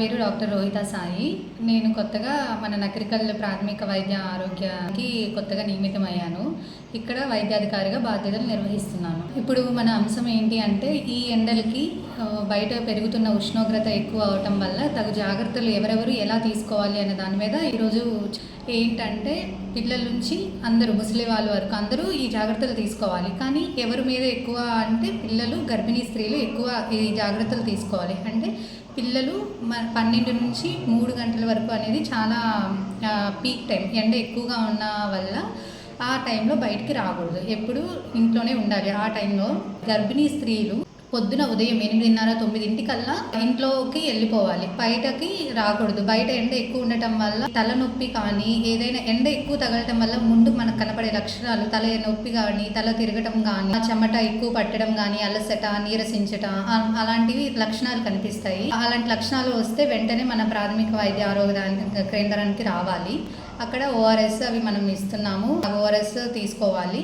పేరు డాక్టర్ రోహిత సాయి. నేను కొత్తగా మన నకరికల్ ప్రాథమిక వైద్య ఆరోగ్యానికి కొత్తగా నియమితమయ్యాను. ఇక్కడ వైద్యాధికారిగా బాధ్యతలు నిర్వహిస్తున్నాను. ఇప్పుడు మన అంశం ఏంటి అంటే, ఈ ఎండలకి బయట పెరుగుతున్న ఉష్ణోగ్రత ఎక్కువ అవటం వల్ల తగు జాగ్రత్తలు ఎవరెవరు ఎలా తీసుకోవాలి అనే దాని మీద ఈరోజు ఏంటంటే, పిల్లల నుంచి అందరూ ముసలి వాళ్ళ వరకు అందరూ ఈ జాగ్రత్తలు తీసుకోవాలి. కానీ ఎవరి మీద ఎక్కువ అంటే పిల్లలు, గర్భిణీ స్త్రీలు ఎక్కువ ఈ జాగ్రత్తలు తీసుకోవాలి. అంటే పిల్లలు 12 నుంచి 3 గంటల వరకు అనేది చాలా పీక్ టైం. ఎండ ఎక్కువగా ఉన్న వల్ల ఆ టైంలో బయటికి రాకూడదు, ఎప్పుడు ఇంట్లోనే ఉండాలి. ఆ టైంలో గర్భిణీ స్త్రీలు పొద్దున ఉదయం 8:30-9 ఇంట్లోకి వెళ్ళిపోవాలి, బయటకి రాకూడదు. బయట ఎండ ఎక్కువ ఉండటం వల్ల తలనొప్పి కానీ ఏదైనా ఎండ ఎక్కువ తగలటం వల్ల ముందు మనకు కనపడే లక్షణాలు తల నొప్పి కానీ, తల తిరగటం కానీ, చెమట ఎక్కువ పట్టడం కానీ, అలసట, నీరసించటం అలాంటివి లక్షణాలు కనిపిస్తాయి. అలాంటి లక్షణాలు వస్తే వెంటనే మన ప్రాథమిక వైద్య ఆరోగ్య కేంద్రానికి రావాలి. అక్కడ ఓఆర్ఎస్ అవి మనం ఇస్తున్నాము, ఓఆర్ఎస్ తీసుకోవాలి.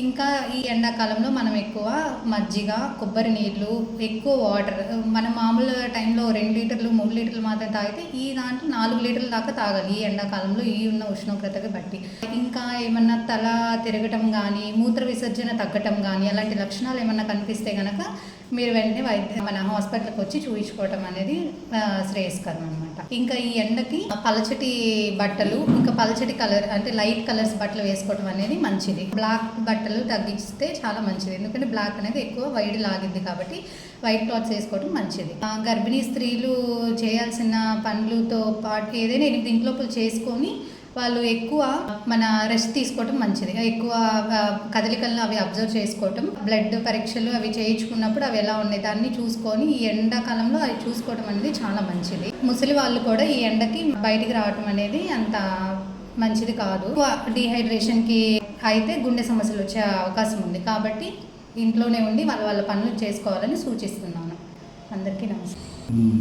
ఇంకా ఈ ఎండాకాలంలో మనం ఎక్కువ మజ్జిగ, కొబ్బరి నీళ్ళు, ఎక్కువ వాటర్, మనం మామూలు టైంలో 2 లీటర్లు 3 లీటర్లు మాత్రం తాగితే ఈ దాంట్లో 4 లీటర్ల దాకా తాగాలి ఈ ఎండాకాలంలో, ఈ ఉన్న ఉష్ణోగ్రతకి బట్టి. ఇంకా ఏమన్నా తల తిరగటం కానీ, మూత్ర విసర్జన తగ్గటం కానీ అలాంటి లక్షణాలు ఏమన్నా కనిపిస్తే కనుక మీరు వెంటనే మన హాస్పిటల్కి వచ్చి చూపించుకోవటం అనేది శ్రేయస్కరం అనమాట. ఇంకా ఈ ఎండకి పలచటి బట్టలు, ఇంకా పలచటి కలర్ అంటే లైట్ కలర్స్ బట్టలు వేసుకోవటం అనేది మంచిది. బ్లాక్ బట్టలు తగ్గిస్తే చాలా మంచిది, ఎందుకంటే బ్లాక్ అనేది ఎక్కువ వైడ్ లాగిద్ది కాబట్టి వైట్ క్లాత్స్ వేసుకోవడం మంచిది. గర్భిణీ స్త్రీలు చేయాల్సిన పనులతో పాటు ఏదైనా 8 ఇంట్లోపులు చేసుకొని వాళ్ళు ఎక్కువ మన రెస్ట్ తీసుకోవటం మంచిది. ఎక్కువ కదలికలను అవి అబ్జర్వ్ చేసుకోవటం, బ్లడ్ పరీక్షలు అవి చేయించుకున్నప్పుడు అవి ఎలా ఉన్నాయి దాన్ని చూసుకొని ఈ ఎండాకాలంలో అవి చూసుకోవడం అనేది చాలా మంచిది. ముసలి వాళ్ళు కూడా ఈ ఎండకి బయటికి రావటం అనేది అంత మంచిది కాదు. డీహైడ్రేషన్కి అయితే గుండె సమస్యలు వచ్చే అవకాశం ఉంది కాబట్టి ఇంట్లోనే ఉండి వాళ్ళ పనులు చేసుకోవాలని సూచిస్తున్నాను. అందరికీ నమస్కారం.